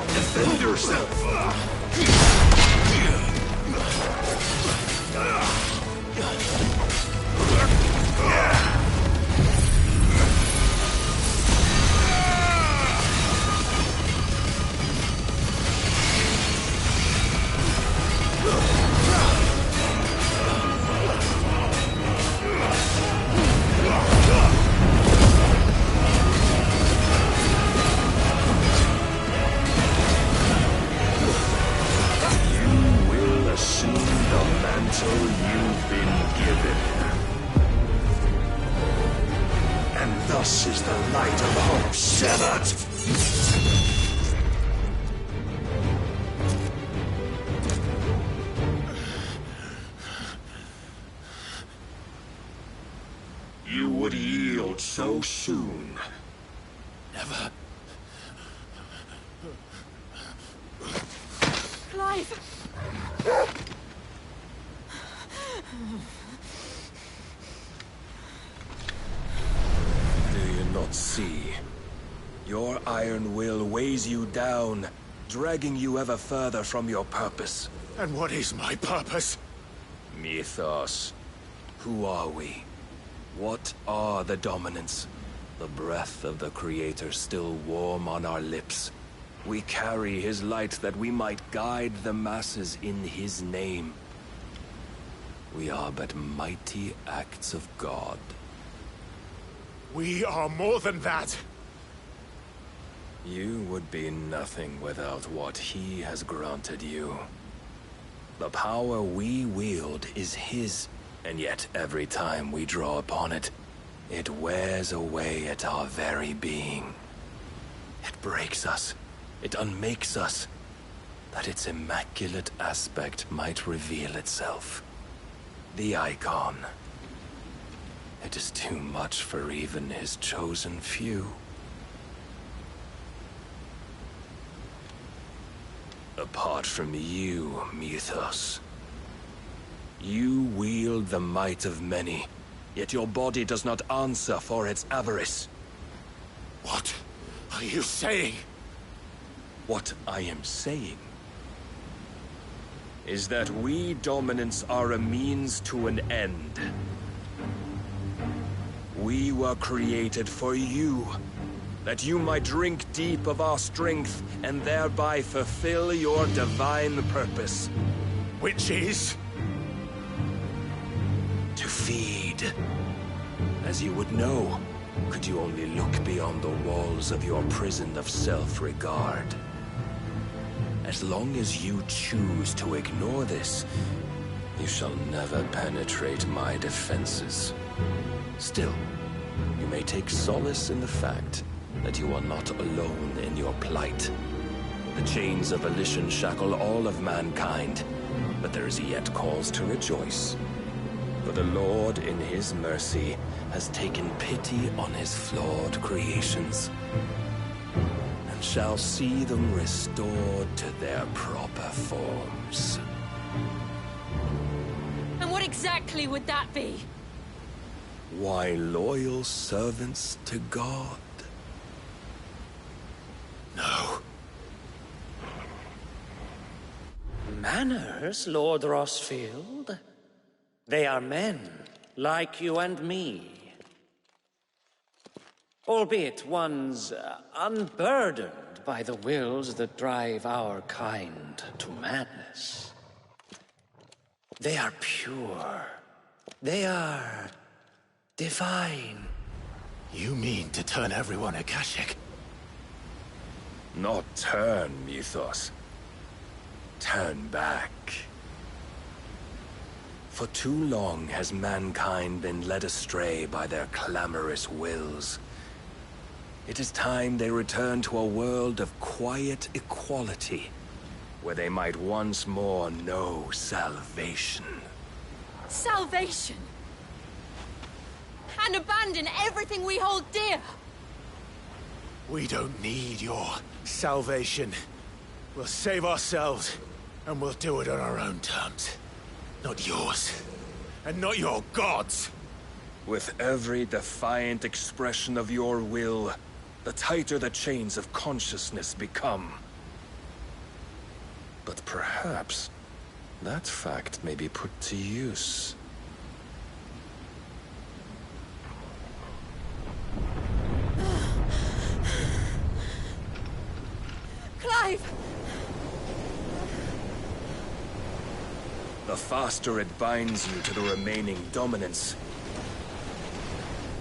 Defend yourself! You've been given. And thus is the light of hope severed. You would yield so soon. Never. Clive! Do you not see? Your iron will weighs you down, dragging you ever further from your purpose. And what is my purpose? Mythos. Who are we? What are the dominants? The breath of the Creator still warm on our lips. We carry his light that we might guide the masses in his name. We are but mighty acts of God. We are more than that. You would be nothing without what he has granted you. The power we wield is his, and yet every time we draw upon it, it wears away at our very being. It breaks us. It unmakes us, that its immaculate aspect might reveal itself. The icon. It is too much for even his chosen few. Apart from you, Mythos. You wield the might of many, yet your body does not answer for its avarice. What are you saying? What I am saying is that we dominants are a means to an end. We were created for you, that you might drink deep of our strength and thereby fulfill your divine purpose. Which is? To feed. As you would know, could you only look beyond the walls of your prison of self-regard. As long as you choose to ignore this, you shall never penetrate my defenses. Still, you may take solace in the fact that you are not alone in your plight. The chains of volition shackle all of mankind, but there is yet cause to rejoice. For the Lord, in his mercy, has taken pity on his flawed creations, and shall see them restored to their proper forms. And what exactly would that be? Why, loyal servants to God. No. Manners, Lord Rossfield? They are men, like you and me. Albeit ones unburdened by the wills that drive our kind to madness. They are pure. They are divine. You mean to turn everyone Akashic? Not turn, Mythos. Turn back. For too long has mankind been led astray by their clamorous wills. It is time they return to a world of quiet equality, where they might once more know salvation. Salvation? And abandon everything we hold dear? We don't need your salvation. We'll save ourselves, and we'll do it on our own terms. Not yours. And not your gods. With every defiant expression of your will, the tighter the chains of consciousness become. But perhaps that fact may be put to use. Clive! The faster it binds you to the remaining dominance,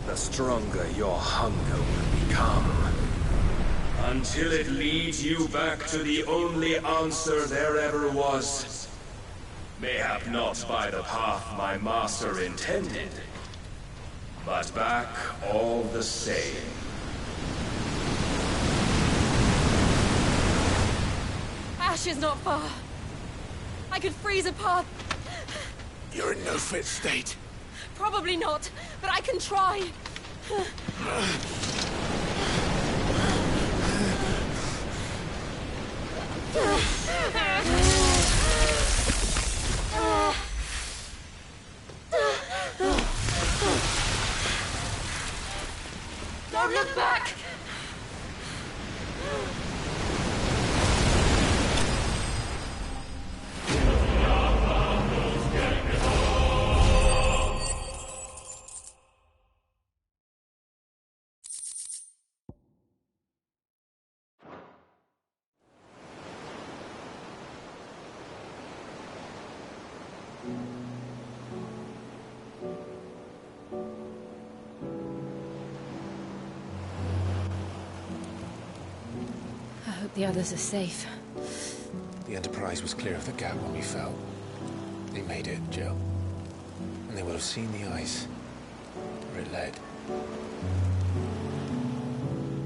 the stronger your hunger will become. Until it leads you back to the only answer there ever was. Mayhap not by the path my master intended, but back all the same. Ash is not far. I could freeze a path. You're in no fit state. Probably not, but I can try. Don't look back! hope the others are safe. The Enterprise was clear of the gap when we fell. They made it, Jill. And they will have seen the ice where it led.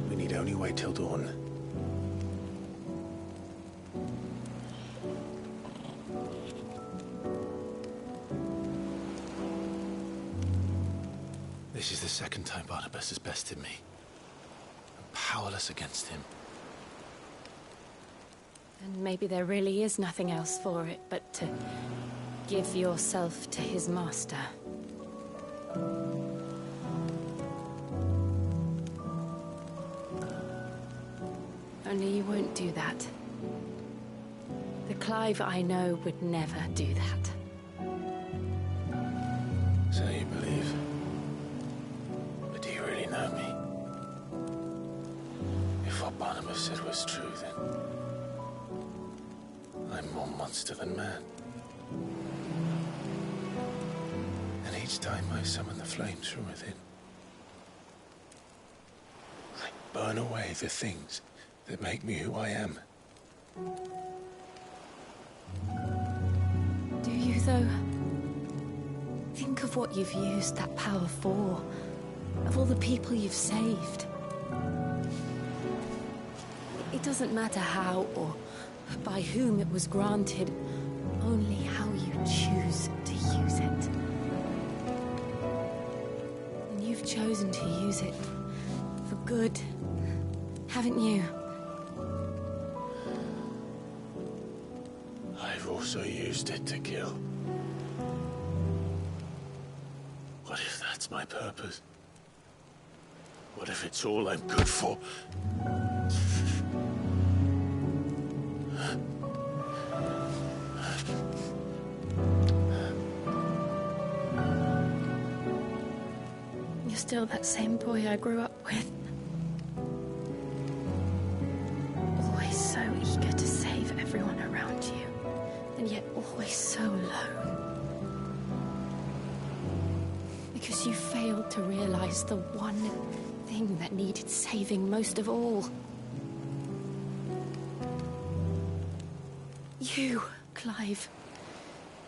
We need only wait till dawn. This is the second time Barnabas has bested me. I'm powerless against him. And maybe there really is nothing else for it but to give yourself to his master. Only you won't do that. The Clive I know would never do that. So you believe? But do you really know me? If what Barnabas said was true, then I'm more monster than man. And each time I summon the flames from within, I burn away the things that make me who I am. Do you, though? Think of what you've used that power for. Of all the people you've saved. It doesn't matter how or by whom it was granted, only how you choose to use it. And you've chosen to use it for good, haven't you? I've also used it to kill. What if that's my purpose? What if it's all I'm good for? You're still that same boy I grew up with. Always so eager to save everyone around you, and yet always so alone. Because you failed to realize the one thing that needed saving most of all. You, Clive.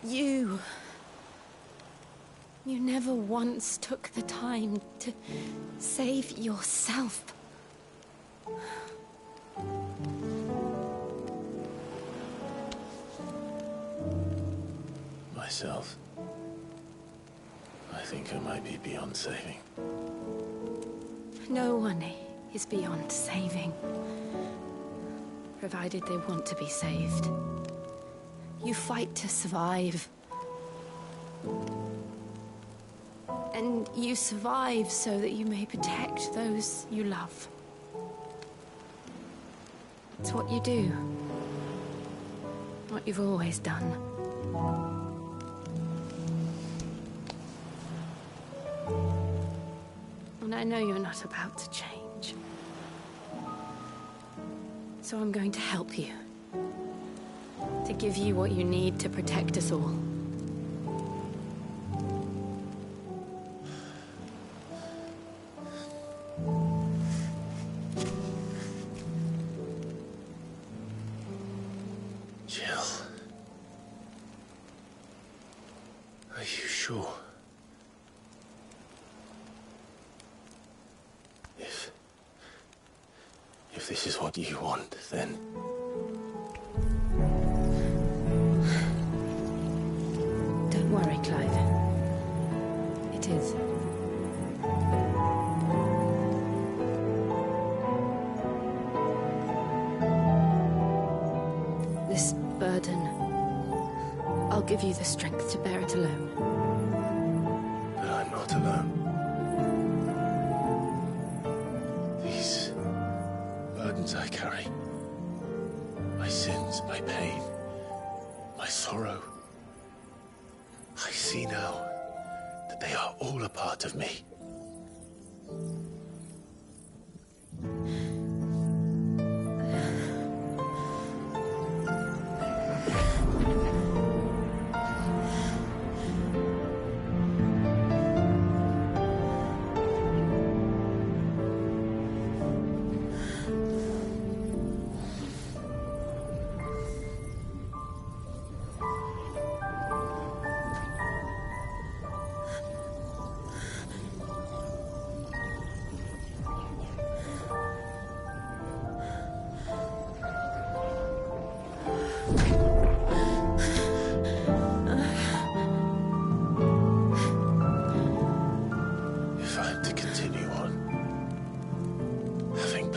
You. You never once took the time to save yourself. Myself? I think I might be beyond saving. No one is beyond saving. Provided they want to be saved. You fight to survive. And you survive so that you may protect those you love. It's what you do. What you've always done. And I know you're not about to change. So I'm going to help you. To give you what you need to protect us all. Jill. Are you sure? If this is what you want, then... Don't worry, Clive. It is. This burden, I'll give you the strength to bear it alone. But I'm not alone. These burdens I carry, my sins, my pain, my sorrow, I see now that they are all a part of me.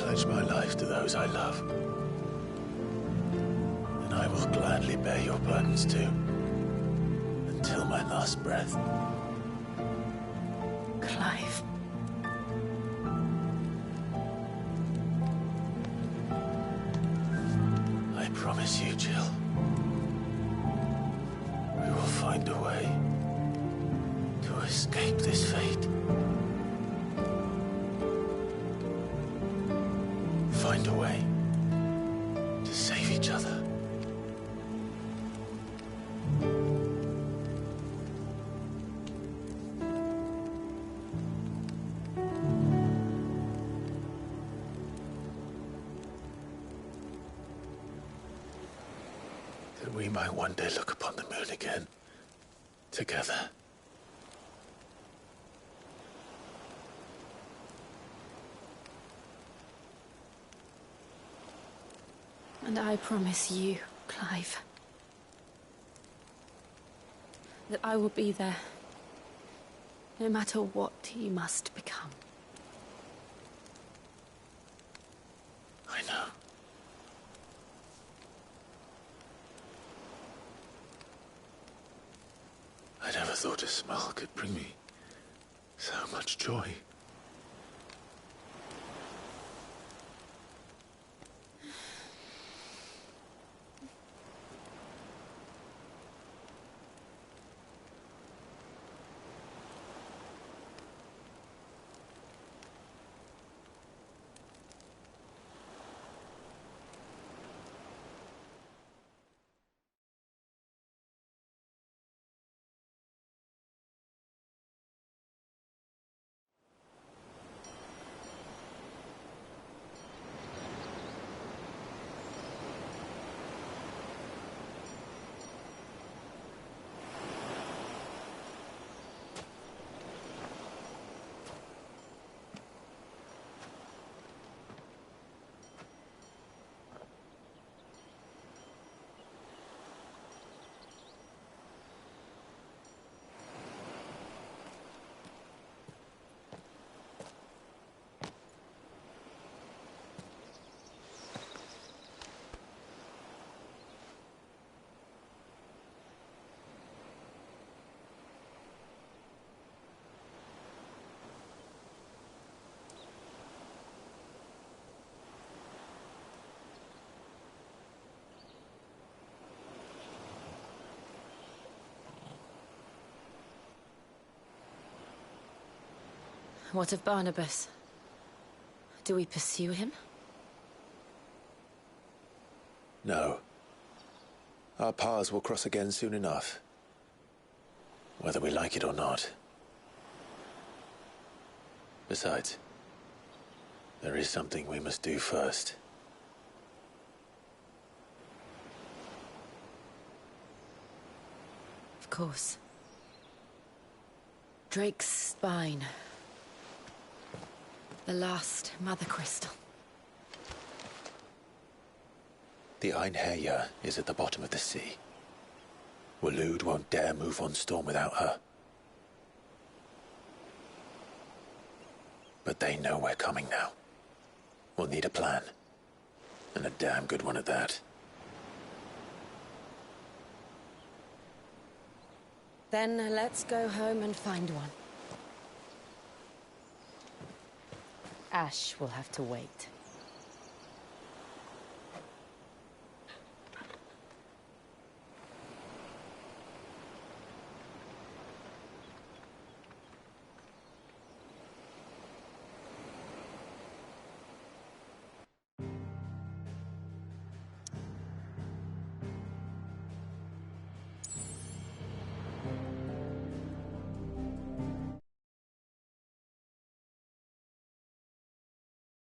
pledge my life to those I love. And I will gladly bear your burdens too, until my last breath. Clive. I promise you, Jill. We will find a way to escape this fate. Find a way to save each other. That we might one day look upon the moon again, together. And I promise you, Clive, that I will be there, no matter what you must become. I know. I never thought a smile could bring me so much joy. What of Barnabas? Do we pursue him? No. Our paths will cross again soon enough. Whether we like it or not. Besides, there is something we must do first. Of course. Drake's spine. The last Mother Crystal. The Einherja is at the bottom of the sea. Waloed won't dare move on Storm without her. But they know we're coming now. We'll need a plan. And a damn good one at that. Then let's go home and find one. Ash will have to wait.